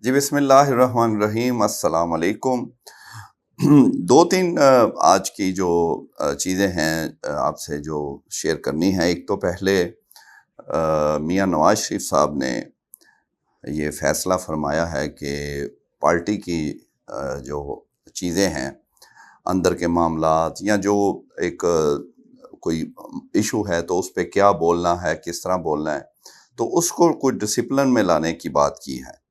جی بسم اللہ الرحمن الرحیم، السلام علیکم۔ دو تین آج کی جو چیزیں ہیں آپ سے جو شیئر کرنی ہیں۔ ایک تو پہلے میاں نواز شریف صاحب نے یہ فیصلہ فرمایا ہے کہ پارٹی کی جو چیزیں ہیں، اندر کے معاملات یا جو ایک کوئی ایشو ہے تو اس پہ کیا بولنا ہے، کس طرح بولنا ہے، تو اس کو کوئی ڈسپلن میں لانے کی بات کی ہے۔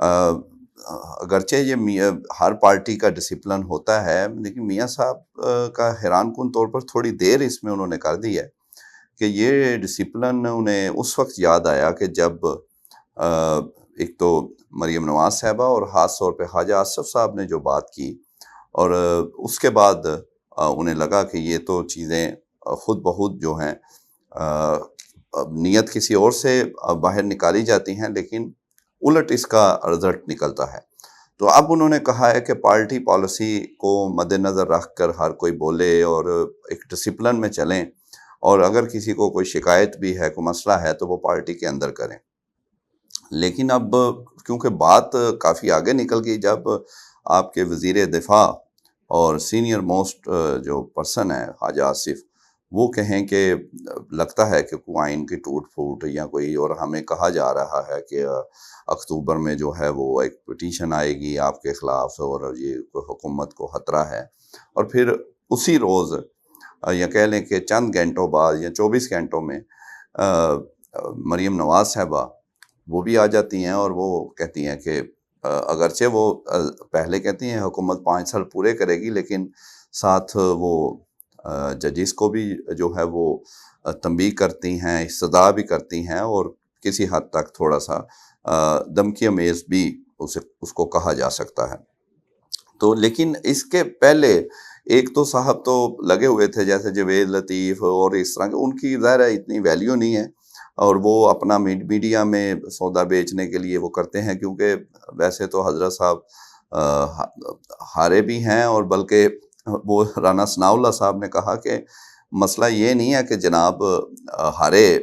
اگرچہ یہ ہر پارٹی کا ڈسپلن ہوتا ہے، لیکن میاں صاحب کا حیران کن طور پر تھوڑی دیر اس میں انہوں نے کر دی ہے کہ یہ ڈسپلن انہیں اس وقت یاد آیا کہ جب ایک تو مریم نواز صاحبہ اور خاص طور پہ خواجہ آصف صاحب نے جو بات کی، اور اس کے بعد انہیں لگا کہ یہ تو چیزیں خود بخود جو ہیں نیت کسی اور سے باہر نکالی جاتی ہیں، لیکن الٹ اس کا رزلٹ نکلتا ہے۔ تو اب انہوں نے کہا ہے کہ پارٹی پالیسی کو مد نظر رکھ کر ہر کوئی بولے اور ایک ڈسپلن میں چلیں، اور اگر کسی کو کوئی شکایت بھی ہے، کوئی مسئلہ ہے، تو وہ پارٹی کے اندر کریں۔ لیکن اب کیونکہ بات کافی آگے نکل گئی، جب آپ کے وزیر دفاع اور سینئر موسٹ جو پرسن ہے خواجہ آصف، وہ کہیں کہ لگتا ہے کہ کوئی آئین کی ٹوٹ پھوٹ یا کوئی، اور ہمیں کہا جا رہا ہے کہ اکتوبر میں جو ہے وہ ایک پٹیشن آئے گی آپ کے خلاف، اور یہ حکومت کو خطرہ ہے، اور پھر اسی روز یا کہہ لیں کہ چند گھنٹوں بعد یا 24 گھنٹوں میں مریم نواز صاحبہ وہ بھی آ جاتی ہیں، اور وہ کہتی ہیں کہ اگرچہ وہ پہلے کہتی ہیں حکومت 5 سال پورے کرے گی، لیکن ساتھ وہ ججز کو بھی جو ہے وہ تنبیہ کرتی ہیں، استدعا بھی کرتی ہیں، اور کسی حد تک تھوڑا سا دمکی امیز بھی اس کو کہا جا سکتا ہے۔ تو لیکن اس کے پہلے ایک تو صاحب تو لگے ہوئے تھے جیسے جوید لطیف اور اس طرح کے، ان کی ظاہر ہے اتنی ویلیو نہیں ہے، اور وہ اپنا میڈیا میں سودا بیچنے کے لیے وہ کرتے ہیں، کیونکہ ویسے تو حضرت صاحب ہارے بھی ہیں، اور بلکہ وہ رانا ثناء اللہ صاحب نے کہا کہ مسئلہ یہ نہیں ہے کہ جناب ہارے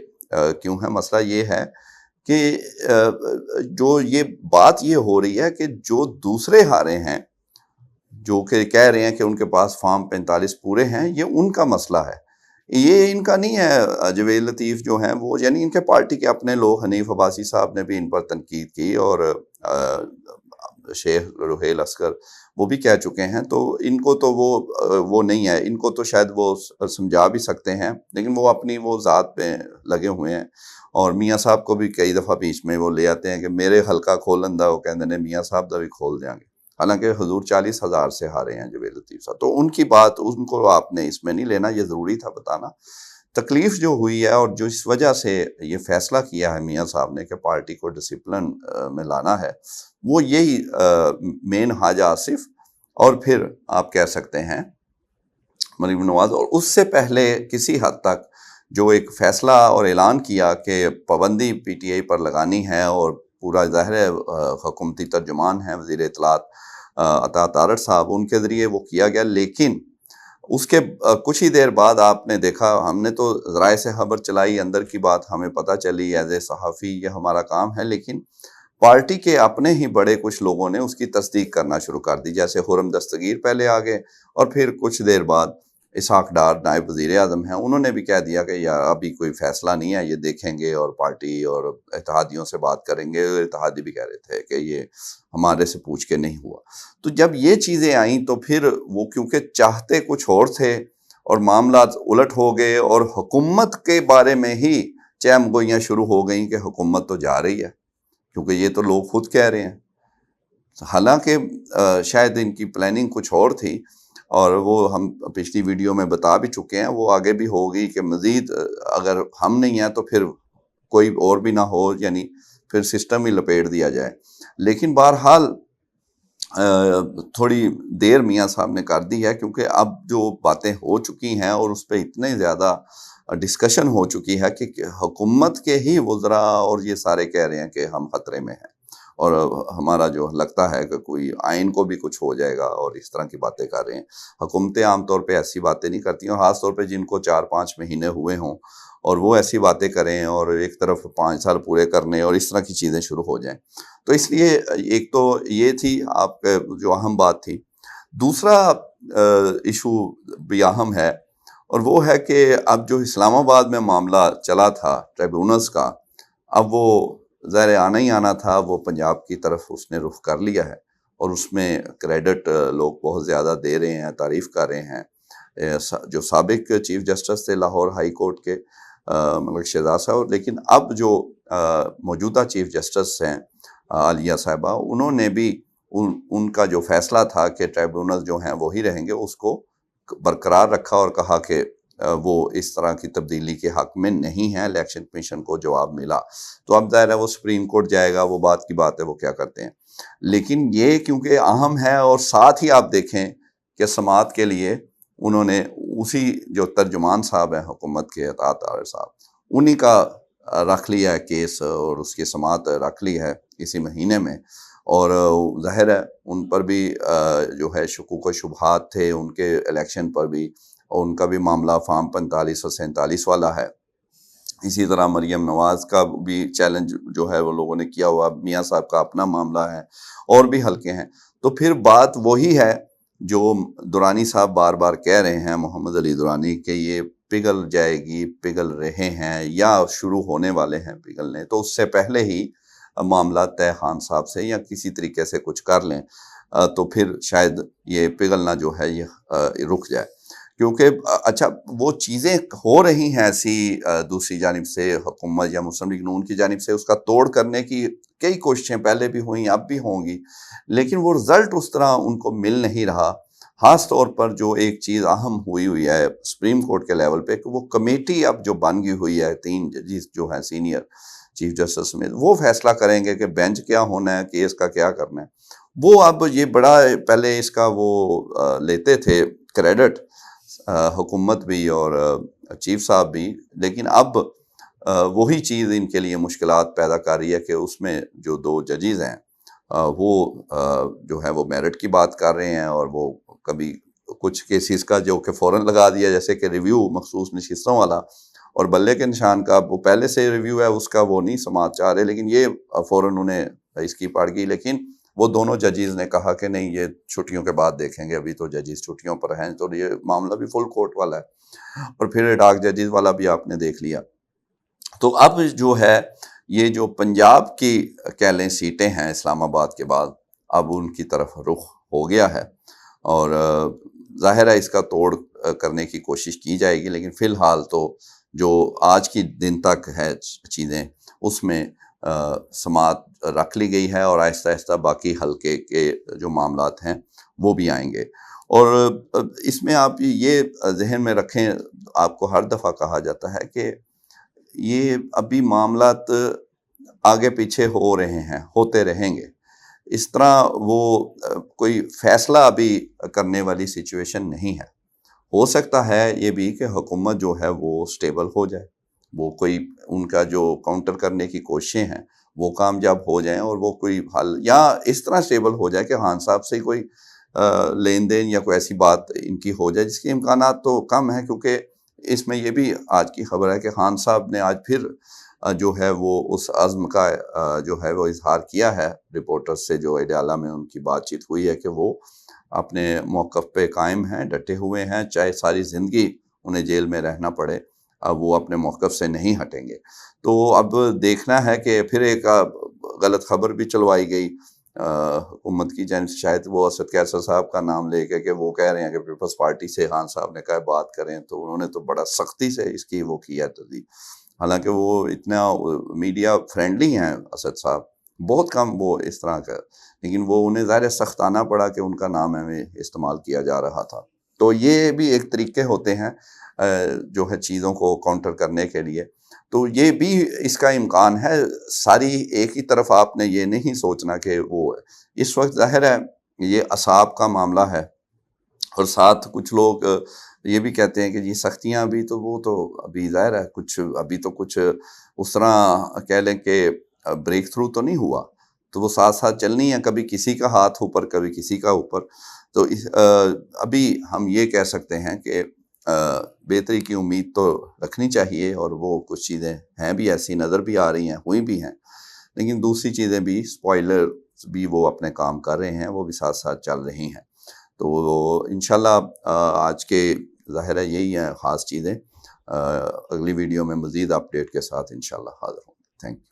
کیوں ہے، مسئلہ یہ ہے کہ جو یہ بات یہ ہو رہی ہے کہ جو دوسرے ہارے ہیں، جو کہ کہہ رہے ہیں کہ ان کے پاس فارم 45 پورے ہیں، یہ ان کا مسئلہ ہے، یہ ان کا نہیں ہے۔ جوید لطیف جو ہیں وہ، یعنی ان کے پارٹی کے اپنے لوگ، حنیف عباسی صاحب نے بھی ان پر تنقید کی، اور شیخ رحیل اصغر وہ بھی کہہ چکے ہیں، تو ان کو تو وہ نہیں ہے، ان کو تو شاید وہ سمجھا بھی سکتے ہیں، لیکن وہ اپنی وہ ذات پہ لگے ہوئے ہیں۔ اور میاں صاحب کو بھی کئی دفعہ بیچ میں وہ لے آتے ہیں کہ میرے حلقہ کھولن دا، وہ کہتے ہیں میاں صاحب دا بھی کھول دیں گے، حالانکہ حضور 40,000 سے ہارے ہیں جوید لطیف صاحب۔ تو ان کی بات، ان کو آپ نے اس میں نہیں لینا، یہ ضروری تھا بتانا۔ تکلیف جو ہوئی ہے اور جو اس وجہ سے یہ فیصلہ کیا ہے میاں صاحب نے کہ پارٹی کو ڈسپلن میں لانا ہے، وہ یہی مین خواجہ آصف، اور پھر آپ کہہ سکتے ہیں مریم نواز، اور اس سے پہلے کسی حد تک جو ایک فیصلہ اور اعلان کیا کہ پابندی پی ٹی آئی پر لگانی ہے، اور پورا ظاہر ہے حکومتی ترجمان ہیں وزیر اطلاعات عطا طارٹ صاحب، ان کے ذریعے وہ کیا گیا۔ لیکن اس کے کچھ ہی دیر بعد آپ نے دیکھا، ہم نے تو ذرائع سے خبر چلائی، اندر کی بات ہمیں پتہ چلی، ایز اے صحافی یہ ہمارا کام ہے، لیکن پارٹی کے اپنے ہی بڑے کچھ لوگوں نے اس کی تصدیق کرنا شروع کر دی، جیسے خرم دستگیر پہلے آگے، اور پھر کچھ دیر بعد اسحاق ڈار نائب وزیر اعظم ہیں، انہوں نے بھی کہہ دیا کہ یار ابھی کوئی فیصلہ نہیں ہے، یہ دیکھیں گے اور پارٹی اور اتحادیوں سے بات کریں گے۔ اتحادی بھی کہہ رہے تھے کہ یہ ہمارے سے پوچھ کے نہیں ہوا۔ تو جب یہ چیزیں آئیں تو پھر وہ کیونکہ چاہتے کچھ اور تھے، اور معاملات الٹ ہو گئے، اور حکومت کے بارے میں ہی چہم گوئیاں شروع ہو گئیں کہ حکومت تو جا رہی ہے، کیونکہ یہ تو لوگ خود کہہ رہے ہیں، حالانکہ شاید ان کی پلاننگ کچھ اور تھی، اور وہ ہم پچھلی ویڈیو میں بتا بھی چکے ہیں، وہ آگے بھی ہوگی کہ مزید اگر ہم نہیں ہیں تو پھر کوئی اور بھی نہ ہو، یعنی پھر سسٹم ہی لپیٹ دیا جائے۔ لیکن بہرحال تھوڑی دیر میاں صاحب نے کر دی ہے، کیونکہ اب جو باتیں ہو چکی ہیں اور اس پہ اتنے زیادہ ڈسکشن ہو چکی ہے کہ حکومت کے ہی وزراء اور یہ سارے کہہ رہے ہیں کہ ہم خطرے میں ہیں، اور ہمارا جو لگتا ہے کہ کوئی آئین کو بھی کچھ ہو جائے گا، اور اس طرح کی باتیں کر رہے ہیں۔ حکومتیں عام طور پہ ایسی باتیں نہیں کرتی ہیں، اور خاص طور پہ جن کو 4-5 مہینے ہوئے ہوں اور وہ ایسی باتیں کریں اور ایک طرف 5 سال پورے کرنے اور اس طرح کی چیزیں شروع ہو جائیں۔ تو اس لیے ایک تو یہ تھی آپ کے جو اہم بات تھی۔ دوسرا ایشو بھی اہم ہے، اور وہ ہے کہ اب جو اسلام آباد میں معاملہ چلا تھا ٹریبیونلز کا، اب وہ ظاہر آنا ہی آنا تھا، وہ پنجاب کی طرف اس نے رخ کر لیا ہے، اور اس میں کریڈٹ لوگ بہت زیادہ دے رہے ہیں، تعریف کر رہے ہیں۔ جو سابق چیف جسٹس تھے لاہور ہائی کورٹ کے ملک شہزاد صاحب، لیکن اب جو موجودہ چیف جسٹس ہیں عالیہ صاحبہ، انہوں نے بھی ان کا جو فیصلہ تھا کہ ٹریبیونل جو ہیں وہی رہیں گے، اس کو برقرار رکھا اور کہا کہ وہ اس طرح کی تبدیلی کے حق میں نہیں ہیں۔ الیکشن کمیشن کو جواب ملا، تو اب ظاہر ہے وہ سپریم کورٹ جائے گا، وہ بات کی بات ہے وہ کیا کرتے ہیں۔ لیکن یہ کیونکہ اہم ہے، اور ساتھ ہی آپ دیکھیں کہ سماعت کے لیے انہوں نے اسی جو ترجمان صاحب ہیں حکومت کے، اطاعت طاہر صاحب، انہی کا رکھ لیا ہے کیس، اور اس کی سماعت رکھ لی ہے اسی مہینے میں۔ اور ظاہر ہے ان پر بھی جو ہے شکوک و شبہات تھے، ان کے الیکشن پر بھی، اور ان کا بھی معاملہ فارم 45 اور 47 والا ہے۔ اسی طرح مریم نواز کا بھی چیلنج جو ہے وہ لوگوں نے کیا ہوا، میاں صاحب کا اپنا معاملہ ہے، اور بھی حلقے ہیں۔ تو پھر بات وہی ہے جو درانی صاحب بار بار کہہ رہے ہیں، محمد علی درانی، کہ یہ پگھل جائے گی، پگھل رہے ہیں یا شروع ہونے والے ہیں پگھلنے، تو اس سے پہلے ہی معاملہ طے خان صاحب سے یا کسی طریقے سے کچھ کر لیں، تو پھر شاید یہ پگھلنا جو ہے یہ رک جائے۔ کیونکہ اچھا وہ چیزیں ہو رہی ہیں ایسی، دوسری جانب سے حکومت یا مسلم لیگ نون کی جانب سے اس کا توڑ کرنے کی کئی کوششیں پہلے بھی ہوئیں، اب بھی ہوں گی، لیکن وہ رزلٹ اس طرح ان کو مل نہیں رہا۔ خاص طور پر جو ایک چیز اہم ہوئی ہے سپریم کورٹ کے لیول پہ، کہ وہ کمیٹی اب جو بن گئی ہوئی ہے، 3 ججز جو ہیں سینئر چیف جسٹس میں، وہ فیصلہ کریں گے کہ بینچ کیا ہونا ہے، کیس کا کیا کرنا ہے۔ وہ اب یہ بڑا پہلے اس کا وہ لیتے تھے کریڈٹ، حکومت بھی اور چیف صاحب بھی، لیکن اب وہی چیز ان کے لیے مشکلات پیدا کر رہی ہے کہ اس میں جو 2 ججز ہیں وہ جو ہے وہ میرٹ کی بات کر رہے ہیں، اور وہ کبھی کچھ کیسز کا جو کہ فوراً لگا دیا، جیسے کہ ریویو مخصوص نشستوں والا، اور بلے کے نشان کا وہ پہلے سے ریویو ہے، اس کا وہ نہیں سماعت چاہ رہے، لیکن یہ فوراً انہیں اس کی پڑ گئی۔ لیکن وہ دونوں ججز نے کہا کہ نہیں، یہ چھٹیوں کے بعد دیکھیں گے، ابھی تو ججز چھٹیوں پر ہیں، تو یہ معاملہ بھی فل کورٹ والا ہے۔ اور پھر ایڈاک ججز والا بھی آپ نے دیکھ لیا۔ تو اب جو ہے یہ جو پنجاب کی کہہ لیں سیٹیں ہیں اسلام آباد کے بعد، اب ان کی طرف رخ ہو گیا ہے، اور ظاہر ہے اس کا توڑ کرنے کی کوشش کی جائے گی، لیکن فی الحال تو جو آج کی دن تک ہے چیزیں، اس میں سماعت رکھ لی گئی ہے، اور آہستہ آہستہ باقی حلقے کے جو معاملات ہیں وہ بھی آئیں گے۔ اور اس میں آپ یہ ذہن میں رکھیں، آپ کو ہر دفعہ کہا جاتا ہے کہ یہ ابھی معاملات آگے پیچھے ہو رہے ہیں، ہوتے رہیں گے، اس طرح وہ کوئی فیصلہ ابھی کرنے والی سچویشن نہیں ہے۔ ہو سکتا ہے یہ بھی کہ حکومت جو ہے وہ سٹیبل ہو جائے، وہ کوئی ان کا جو کاؤنٹر کرنے کی کوششیں ہیں وہ کامیاب ہو جائیں، اور وہ کوئی حل یا اس طرح سٹیبل ہو جائے کہ خان صاحب سے کوئی لین دین یا کوئی ایسی بات ان کی ہو جائے، جس کے امکانات تو کم ہیں، کیونکہ اس میں یہ بھی آج کی خبر ہے کہ خان صاحب نے آج پھر جو ہے وہ اس عزم کا جو ہے وہ اظہار کیا ہے رپورٹرز سے، جو اڈیالہ میں ان کی بات چیت ہوئی ہے، کہ وہ اپنے موقف پہ قائم ہیں، ڈٹے ہوئے ہیں، چاہے ساری زندگی انہیں جیل میں رہنا پڑے، اب وہ اپنے موقف سے نہیں ہٹیں گے۔ تو اب دیکھنا ہے کہ پھر ایک غلط خبر بھی چلوائی گئی حکومت کی جانب سے، شاید وہ اسد کیسر صاحب کا نام لے کے، کہ وہ کہہ رہے ہیں کہ پیپلز پارٹی سے خان صاحب نے کہا بات کریں، تو انہوں نے تو بڑا سختی سے اس کی وہ کیا تردید، حالانکہ وہ اتنا میڈیا فرینڈلی ہیں اسد صاحب، بہت کم وہ اس طرح کا، لیکن وہ انہیں ظاہر سخت آنا پڑا کہ ان کا نام ہمیں استعمال کیا جا رہا تھا۔ تو یہ بھی ایک طریقے ہوتے ہیں جو ہے چیزوں کو کاؤنٹر کرنے کے لیے، تو یہ بھی اس کا امکان ہے۔ ساری ایک ہی طرف آپ نے یہ نہیں سوچنا کہ وہ اس وقت ظاہر ہے یہ اعصاب کا معاملہ ہے، اور ساتھ کچھ لوگ یہ بھی کہتے ہیں کہ یہ سختیاں بھی تو وہ تو ابھی ظاہر ہے کچھ ابھی تو کچھ اس طرح کہہ لیں کہ بریک تھرو تو نہیں ہوا، تو وہ ساتھ ساتھ چلنی ہے، کبھی کسی کا ہاتھ اوپر کبھی کسی کا اوپر. تو ابھی ہم یہ کہہ سکتے ہیں کہ بہتری کی امید تو رکھنی چاہیے، اور وہ کچھ چیزیں ہیں بھی ایسی نظر بھی آ رہی ہیں، ہوئی بھی ہیں، لیکن دوسری چیزیں بھی اسپوائلر بھی وہ اپنے کام کر رہے ہیں، وہ بھی ساتھ ساتھ چل رہی ہیں. تو انشاءاللہ آج کے ظاہر ہے یہی ہیں خاص چیزیں. اگلی ویڈیو میں مزید اپڈیٹ کے ساتھ انشاءاللہ حاضر ہوں. Thank you.